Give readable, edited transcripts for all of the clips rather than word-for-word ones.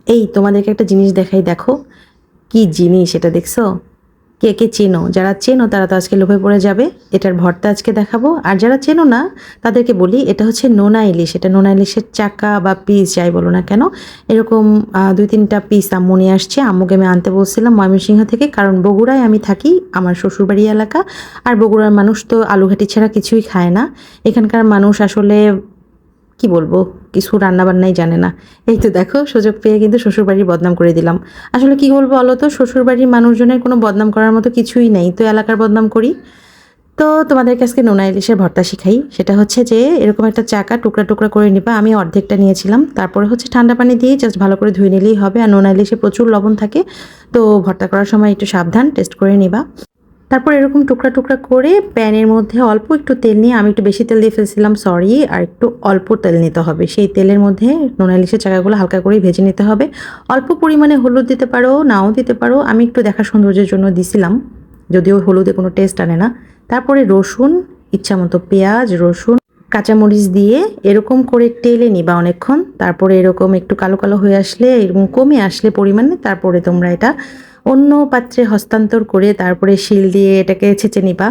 এই তোমাদেরকে একটা জিনিস দেখাই, দেখো কি জিনিস এটা, দেখছো? কে কে চেনো? যারা চেনো তারা তো আজকে লোভে পড়ে যাবে। এটার ভর্তা আজকে দেখাবো। আর যারা চেনো না তাদেরকে বলি, এটা হচ্ছে নোনা ইলিশ। এটা নোনা ইলিশের চাকা বা পিস যাই বলো না কেন, এরকম 2-3টা পিস আম্মু নিয়ে আসছে। আম্মুকে আমি আনতে বলছিলাম ময়মনসিংহ থেকে, কারণ বগুড়ায় আমি থাকি, আমার শ্বশুরবাড়ি এলাকা। আর বগুড়ার মানুষ তো আলুঘাটি ছাড়া কিছুই খায় না। এখানকার মানুষ আসলে কি বলবো, কিছু রান্নাবান্নাই জানে না। এই তো দেখো, সুযোগ পেয়ে কিন্তু শ্বশুরবাড়ির বদনাম করে দিলাম। আসলে কি বলবো বলো তো, শ্বশুরবাড়ির মানুষজনের কোনো বদনাম করার মতো কিছুই নেই, তো এলাকার বদনাম করি। তো তোমাদেরকে আজকে নোনা ইলিশের ভর্তা শিখাই। সেটা হচ্ছে যে এরকম একটা চাকা টুকরা টুকরা করে নিবা। আমি অর্ধেকটা নিয়েছিলাম। তারপরে হচ্ছে ঠান্ডা পানি দিয়ে জাস্ট ভালো করে ধুয়ে নিলেই হবে। আর নোনা ইলিশে প্রচুর লবণ থাকে, তো ভর্তা করার সময় একটু সাবধান, টেস্ট করে নিবা। তারপর এরকম টুকরা টুকরা করে প্যানের মধ্যে অল্প একটু তেল নিয়ে, আমি একটু বেশি তেল দিয়ে ফেলছিলাম সরি, আর একটু অল্প তেল নিতে হবে। সেই তেলের মধ্যে নোনা ইলিশের চাকাগুলো হালকা করে ভেজে নিতে হবে। অল্প পরিমাণে হলুদ দিতে পারো, নাও দিতে পারো, আমি একটু দেখা সৌন্দর্যের জন্য দিছিলাম, যদিও হলুদে কোনো টেস্ট আনে না। তারপরে রসুন, ইচ্ছা মতো পেঁয়াজ, রসুন, কাঁচামরিচ দিয়ে এরকম করে টেলে নিবা অনেকক্ষণ। তারপরে এরকম একটু কালো কালো হয়ে আসলে, এরকম কমে আসলে পরিমাণে, তারপরে তোমরা এটা অন্য পাত্রে হস্তান্তর করে তারপরে শিল দিয়ে এটাকে ছেঁচে নিবা।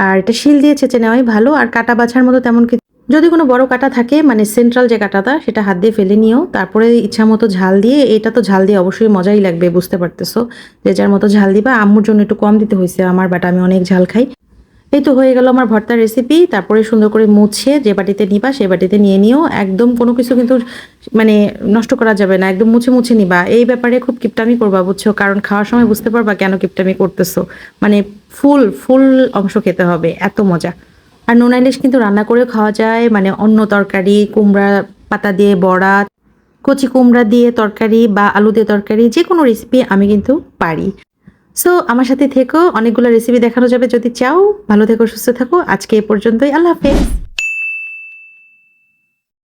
আর এটা শিল দিয়ে ছেঁচে নেওয়াই ভালো। আর কাটা বাছার মতো তেমন কিছু, যদি কোনো বড় কাটা থাকে, মানে সেন্ট্রাল যে কাটাটা, সেটা হাত দিয়ে ফেলে নিও। তারপরে ইচ্ছা মতো ঝাল দিয়ে, এটা তো ঝাল দিয়ে অবশ্যই মজাই লাগবে, বুঝতে পারতেছো। যে যার মতো ঝাল দিবা। আম্মুর জন্য একটু কম দিতে হয়েছে আমার, বাট আমি অনেক ঝাল খাই। এই তো হয়ে গেল আমার ভর্তার রেসিপি। তারপরে সুন্দর করে মুছে যে বাটিতে নিবা সেই বাটিতে নিয়ে নিও। একদম কোনো কিছু কিন্তু মানে নষ্ট করা যাবে না, একদম মুছে মুছে নিবা। এই ব্যাপারে খুব কিপটামি করবা, বুঝছো? কারণ খাওয়ার সময় বুঝতে পারবা কেন কিপটামি করতেছো। মানে ফুল ফুল অংশ খেতে হবে, এত মজা। আর নোনা ইলিশ কিন্তু রান্না করেও খাওয়া যায়, মানে অন্য তরকারি, কুমড়া পাতা দিয়ে বড়া, কচি কুমড়া দিয়ে তরকারি বা আলু দিয়ে তরকারি, যে কোনো রেসিপি আমি কিন্তু পারি। সো আমার সাথে থেকো, অনেকগুলো রেসিপি দেখানো যাবে যদি চাও। ভালো থেকো, সুস্থ থাকো। আজকে এ পর্যন্তই, আল্লাহ হাফেজ।